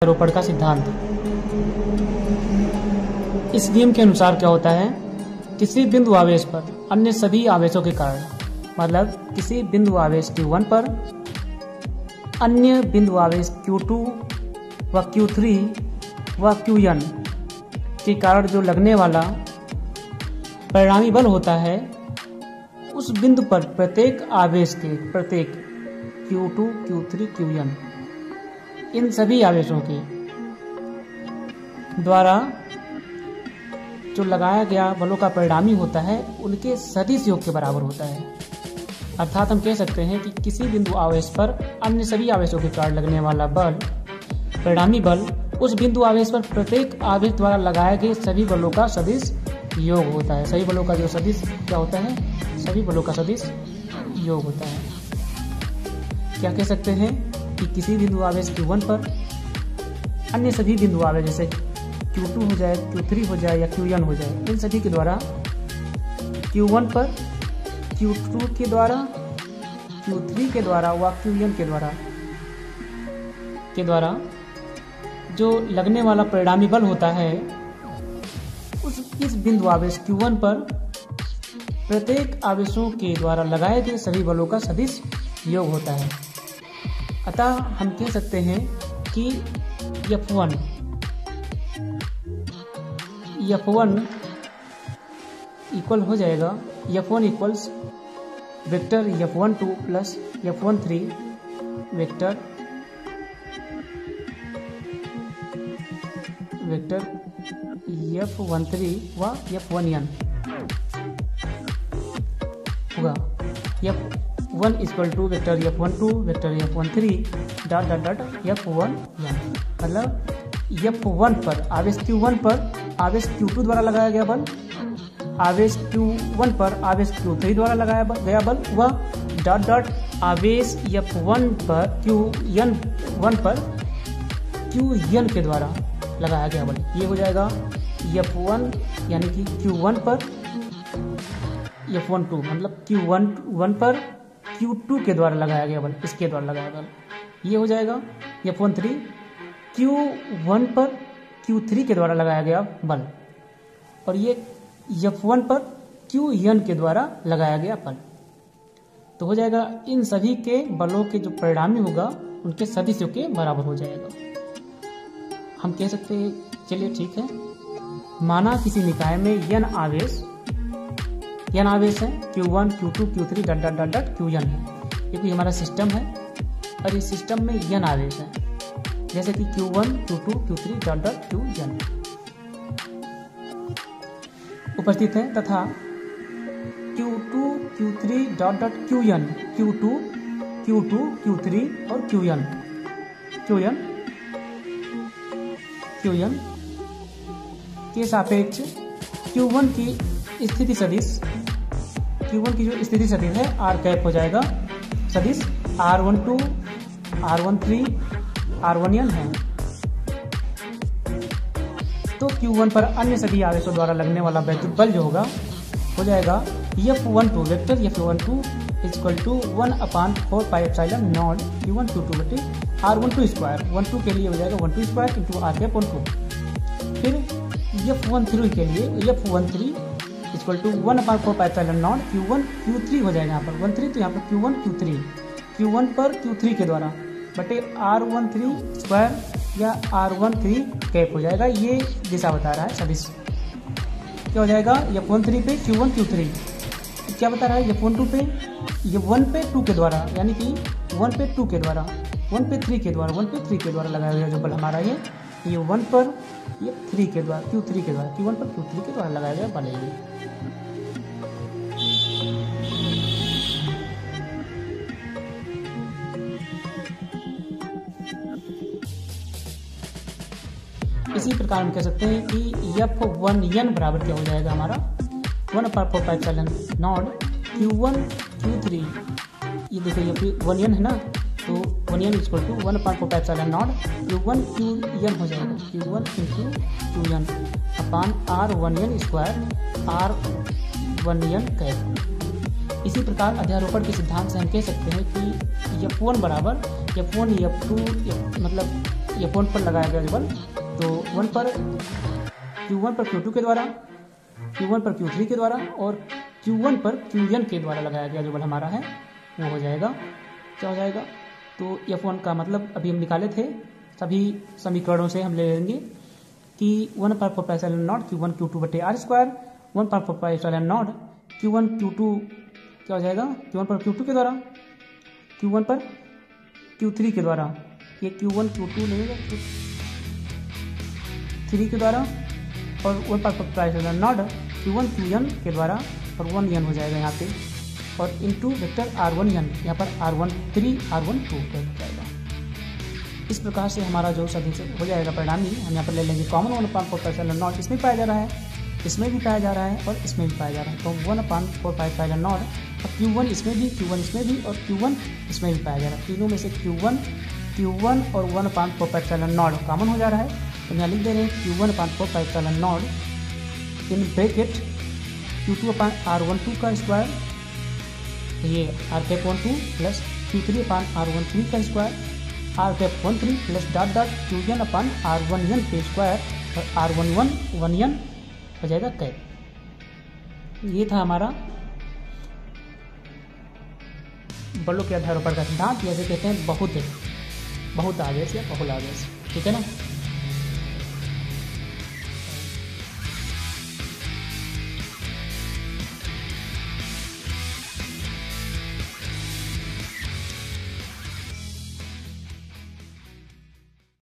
आरोपण का सिद्धांत। इस नियम के अनुसार क्या होता है, किसी बिंदु आवेश पर अन्य सभी आवेशों के कारण, मतलब किसी बिंदु आवेश Q1 पर अन्य बिंदु आवेश Q2 व Q3 व Qn के कारण जो लगने वाला परिणामी बल होता है, उस बिंदु पर प्रत्येक आवेश के प्रत्येक Q2, Q3, Qn इन सभी आवेशों के द्वारा जो लगाया गया बलों का परिणामी होता है उनके सदिश योग के बराबर होता है। अर्थात हम कह सकते हैं कि किसी बिंदु आवेश पर अन्य सभी आवेशों के कारण लगने वाला बल परिणामी बल उस बिंदु आवेश पर प्रत्येक आवेश द्वारा लगाए गए सभी बलों का सदिश योग होता है। सभी बलों का जो सदिश क्या होता है, सभी बलों का सदिश योग होता है। क्या कह सकते हैं कि किसी बिंदु आवेश Q1 पर अन्य सभी बिंदु आवेश जैसे Q2 हो जाए, Q3 हो जाए या Qn हो जाए, इन सभी के द्वारा Q1 पर Q2 के द्वारा, Q3 के द्वारा व Qn के द्वारा जो लगने वाला परिणामी बल होता है, इस बिंदु आवेश Q1 पर प्रत्येक आवेशों के द्वारा लगाए गए सभी बलों का सदिश योग होता है। अतः हम कह सकते हैं कि F1 इक्वल हो जाएगा, F1 equals vector F12 plus F13 vector F13 व F1n होगा। F1 equal to vector F12 vector F13 dot dot dot F1n, मतलब F1 पर आवेश Q1 पर आवेश Q2 द्वारा लगाया गया बल, आवेश Q1 पर आवेश Q3 द्वारा लगाया गया बल व डॉट डॉट आवेश F1 पर Qn पर Qn के द्वारा लगाया गया बल। ये हो जाएगा F1 यानी कि Q1 पर F12 मतलब Q1 पर Q2 के द्वारा लगाया गया बल, इसके द्वारा लगाया बल। ये हो जाएगा F13 Q1 पर Q3 के द्वारा लगाया गया बल, और ये F1 पर Qn के द्वारा लगाया गया बल। तो हो जाएगा इन सभी के बलों के जो परिणामी होगा उनके सदिशों के बराबर हो जाएगा। हम कह सकते हैं, चलिए ठीक है, माना किसी निकाय में n आवेश है Q1, Q2, Q3 dot dot dot dot Qn है। ये कोई हमारा सिस्टम है और इस सिस्टम में n आवेश है, जैसे कि Q1, Q2, Q3 dot dot Qn उपस्थित है, तथा Q2, Q3 dot dot Qn, Q2, Q3 और Qn के सापेक्ष Q1 की स्थिति सदिश, Q1 की जो स्थिति सदिश है r कैप हो जाएगा सदिश r12, r13, r1n है। तो Q1 पर अन्य सभी आवेशों द्वारा लगने वाला वैद्युत बल जो होगा हो जाएगा F12 vector F12 equal to 1/4 pi epsilon nought Q1 Q2 बटे r12 स्क्वायर, 12 के लिए हो जाएगा 12 स्क्वायर इंटू r कैप 12। फिर F13 के लिए F13 equal to 1/4 pi epsilon nought Q1 Q3 हो जाएगा, यहाँ पर 13 तो यहाँ पर Q1 पर Q3 के द्वारा बटे r13 स्क्वायर या r13 कैप हो जाएगा। ये दिशा बता रहा है सदिश। क्या हो जाएगा F13 पे Q1 Q3, क्या बता रहा है F12 पे ये 1 पे 2 के द्वारा, यानी कि 1 पे 2 के द्वारा 1 पे 3 के द्वारा लगाया गया जो बल हमारा ये 1 पर ये 3 के द्वारा Q3 के द्वारा Q1 पर Q3 के द्वारा लगाया गया बल है ये। इसी प्रकार हम कह सकते हैं कि F1n बराबर क्या हो जाएगा हमारा 1/4 pi epsilon nought Q1 Q3, ये देखिए ये 1n है ना, तो 1n equal to 1/4 pi epsilon nought Q1 Qn हो जाएगा, Q1 into Qn upon r1n square r1n cap. इसी प्रकार अध्यारोपण के सिद्धांत से हम कह सकते हैं कि F1 बराबर F1 F2 मतलब F1 पर लगाया गया जो बल, तो Q1 पर Q2 के द्वारा, Q1 पर Q3 के द्वारा और Q1 पर Qn के द्वारा लगाया गया जो बल हमारा है वो हो जाएगा, क्या हो जाएगा, तो F1 का मतलब अभी हम निकाले थे, सभी समीकरणों से हम ले लेंगे कि 1/4πε0 Q1 Q2 बटे R स्क्वायर, 1/4πε0 Q1 Q2 क्या हो जाएगा, Q1 पर Q2 के द्वारा, Q1 पर Q3 के द्वारा, ये Q1 Q2 लगेगा Q3 के द्वारा और 1/4πε0 Q1 Qn के द्वारा और 1n हो जाएगा यहाँ पे, और इंटू वेक्टर R1n, यहाँ पर R13 R12 हो जाएगा। इस प्रकार से हमारा जो सभी से हो जाएगा परिणामी, हम यहाँ पर ले लेंगे कॉमन 1/4πε0, इसमें पाया जा रहा है, इसमें भी पाया जा रहा है और इसमें भी पाया जा रहा है, तो 1/4πε0 और Q1 इसमें भी, Q1 इसमें भी और Q1 इसमें भी पाया जा रहा है, तीनों में से Q1 और 1/4πε0 कॉमन हो जा रहा है, तो यहाँ लिख दे रहे हैं Q1/4πε0 इन ब्रैकेट Q2/R12 का स्क्वायर, ये R12 प्लस Q3/R13 का स्क्वायर, R13 प्लस Qn/R1n के स्क्वायर और R11 1n हो जाएगा कैप। ये था हमारा बलों के आधारों पर का सिद्धांत, जैसे कहते हैं बहुत आवेश या बहुल आवेश, ठीक है ना।